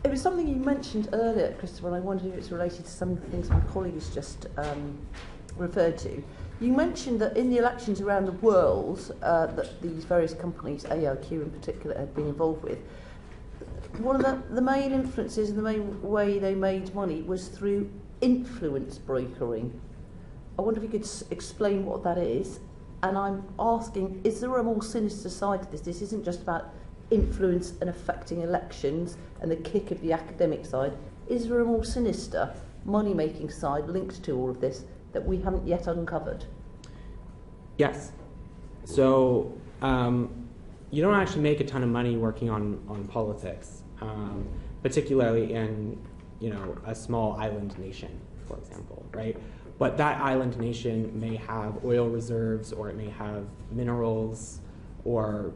It was something you mentioned earlier, Christopher, and I wondered if it's related to some of the things my colleagues just referred to. You mentioned that in the elections around the world that these various companies, AIQ in particular, had been involved with, one of the main influences and the main way they made money was through influence brokering. I wonder if you could explain what that is. And I'm asking, is there a more sinister side to this? This isn't just about influence and affecting elections and the kick of the academic side. Is there a more sinister money-making side linked to all of this that we haven't yet uncovered? Yes. So you don't actually make a ton of money working on politics, particularly in a small island nation, for example, right? But that island nation may have oil reserves, or it may have minerals, or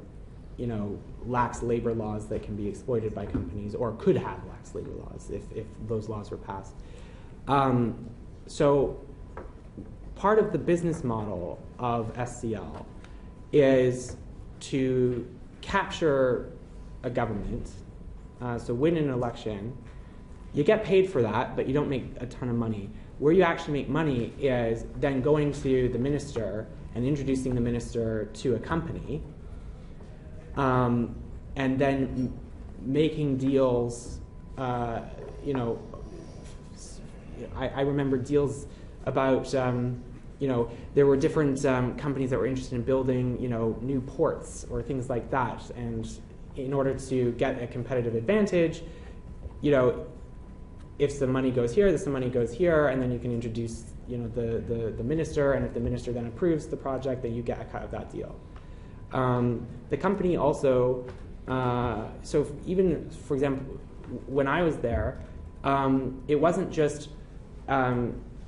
lax labor laws that can be exploited by companies, or could have lax labor laws if those laws were passed. So part of the business model of SCL is to capture a government, so win an election. You get paid for that, but you don't make a ton of money. Where you actually make money is then going to the minister and introducing the minister to a company, and then making deals. I remember deals about there were different companies that were interested in building new ports or things like that, and in order to get a competitive advantage, if some money goes here, some money goes here, and then you can introduce the minister, and if the minister then approves the project, then you get a cut of that deal. The company also, so even, for example, when I was there, it wasn't just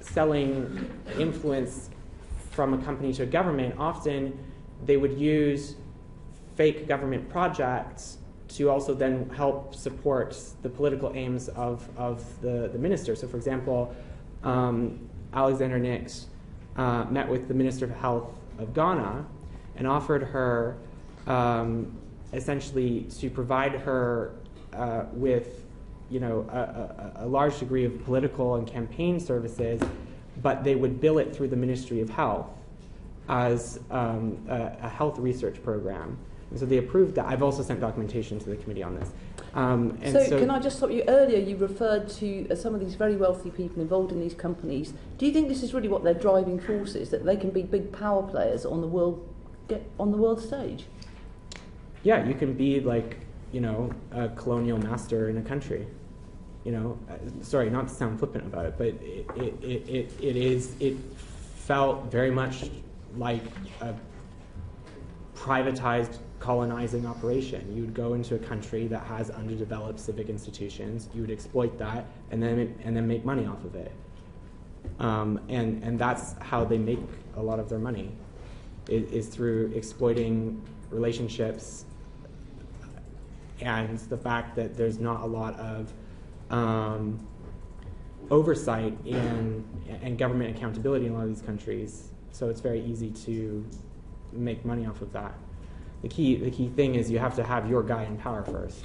selling influence from a company to a government. Often they would use fake government projects to also then help support the political aims of the minister. So for example, Alexander Nix met with the Minister of Health of Ghana and offered her essentially to provide her with a large degree of political and campaign services, but they would bill it through the Ministry of Health as a health research program. And so they approved that. I've also sent documentation to the committee on this. So can I just stop you? Earlier you referred to some of these very wealthy people involved in these companies. Do you think this is really what their driving force is, that they can be big power players on the world stage? Yeah, you can be like, a colonial master in a country. Sorry, not to sound flippant about it, but it felt very much like a privatized colonizing operation. You would go into a country that has underdeveloped civic institutions, you would exploit that, and then make money off of it. And that's how they make a lot of their money, is through exploiting relationships and the fact that there's not a lot of oversight and government accountability in a lot of these countries. So it's very easy to make money off of that. The key thing is you have to have your guy in power first.